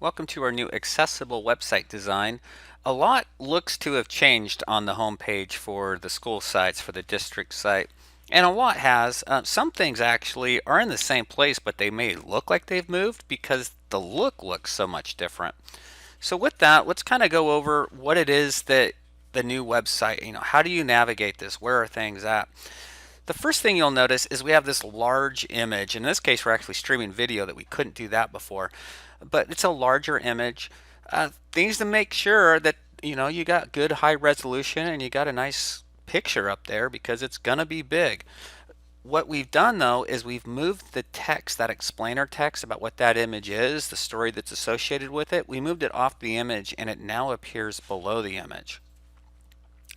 Welcome to our new accessible website design. A lot looks to have changed on the homepage for the school sites, for the district site, and a lot has. Some things actually are in the same place, but they may look like they've moved because the look looks so much different. So with that, let's kind of go over what it is that the new website, how do you navigate this? Where are things at? The first thing you'll notice is we have this large image. In this case, we're actually streaming video that we couldn't do that before, but it's a larger image. Things to make sure that you got good high resolution and you got a nice picture up there because it's gonna be big. What we've done though is we've moved the text, that explainer text about what that image is, the story that's associated with it, we moved it off the image and it now appears below the image.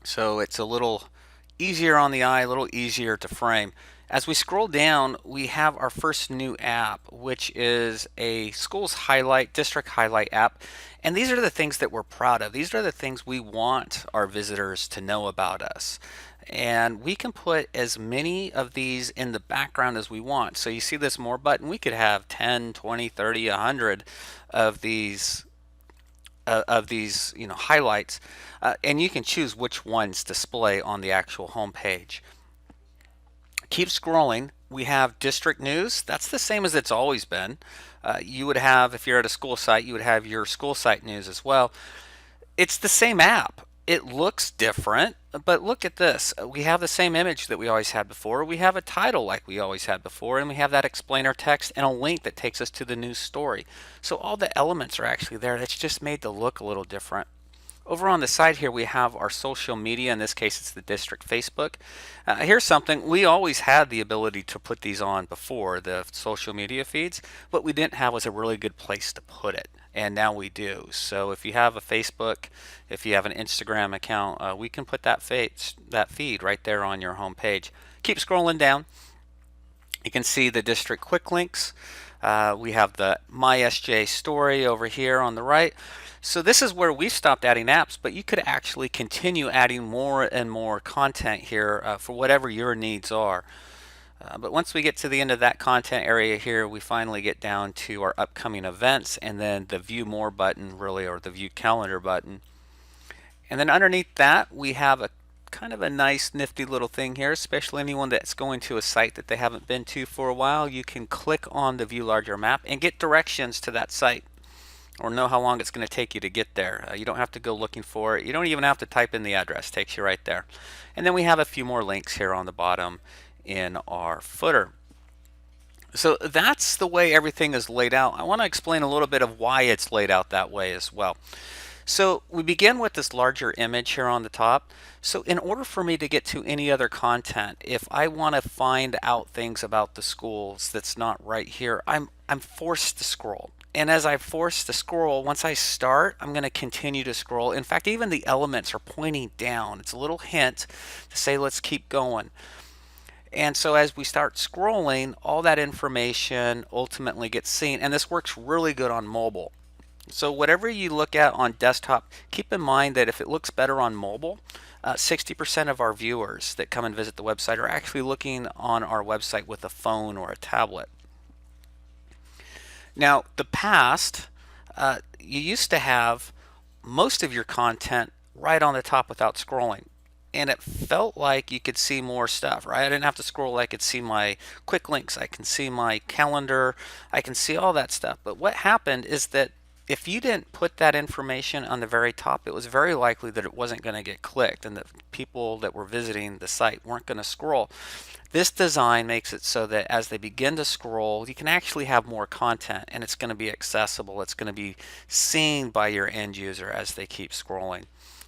So it's a little easier on the eye, a little easier to frame. As we scroll down, we have our first new app, which is a school's highlight, district highlight app. And these are the things that we're proud of. These are the things we want our visitors to know about us. And we can put as many of these in the background as we want. So you see this more button, we could have 10, 20, 30, 100 of these highlights, and you can choose which ones display on the actual home page. Keep scrolling. We have district news. That's the same as it's always been. You would have, if you're at a school site, you would have your school site news as well. It's the same app. It looks different, but look at this. We have the same image that we always had before. We have a title like we always had before, and we have that explainer text and a link that takes us to the news story. So all the elements are actually there. That's just made the look a little different. Over on the side here, we have our social media. In this case, it's the district Facebook. Here's something. We always had the ability to put these on before, the social media feeds. What we didn't have was a really good place to put it. And now we do. So if you have a Facebook, if you have an Instagram account, we can put that feed right there on your home page. Keep scrolling down. You can see the district quick links. We have the MySJ story over here on the right. So this is where we've stopped adding apps, but you could actually continue adding more and more content here for whatever your needs are. But once we get to the end of that content area here, we finally get down to our upcoming events and then the view more button really, or the view calendar button. And then underneath that, we have a kind of a nice nifty little thing here, especially anyone that's going to a site that they haven't been to for a while. You can click on the view larger map and get directions to that site, or know how long it's going to take you to get there. You don't have to go looking for it. You don't even have to type in the address. It takes you right there. And then we have a few more links here on the bottom in our footer. So that's the way everything is laid out. I want to explain a little bit of why it's laid out that way as well. So we begin with this larger image here on the top. So in order for me to get to any other content, if I want to find out things about the schools that's not right here, I'm forced to scroll. And as I force to scroll, once I start, I'm going to continue to scroll. In fact, even the elements are pointing down. It's a little hint to say, let's keep going. And so as we start scrolling, all that information ultimately gets seen. And this works really good on mobile. So whatever you look at on desktop, keep in mind that if it looks better on mobile, 60% of our viewers that come and visit the website are actually looking on our website with a phone or a tablet. Now, the past, you used to have most of your content right on the top without scrolling. And it felt like you could see more stuff, right? I didn't have to scroll. I could see my quick links. I can see my calendar. I can see all that stuff. But what happened is that if you didn't put that information on the very top, it was very likely that it wasn't going to get clicked and that people that were visiting the site weren't going to scroll. This design makes it so that as they begin to scroll, you can actually have more content and it's going to be accessible. It's going to be seen by your end user as they keep scrolling.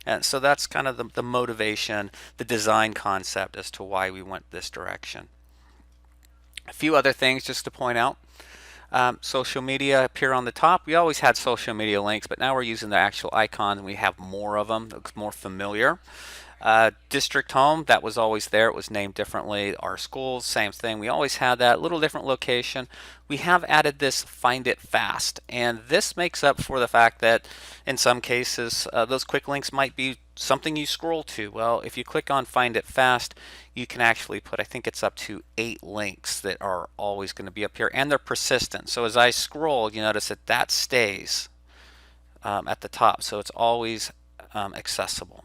And so that's kind of the motivation, the design concept as to why we went this direction. A few other things just to point out. Social media appear on the top. We always had social media links, but now we're using the actual icons and we have more of them. It looks more familiar. District home, that was always there. It was named differently. Our schools, same thing. We always had that little different location. We have added this find it fast, and this makes up for the fact that in some cases those quick links might be something you scroll to. Well, if you click on find it fast, you can actually put, I think it's up to 8 links that are always going to be up here, and they're persistent. So as I scroll, you notice that that stays. at the top, so it's always accessible.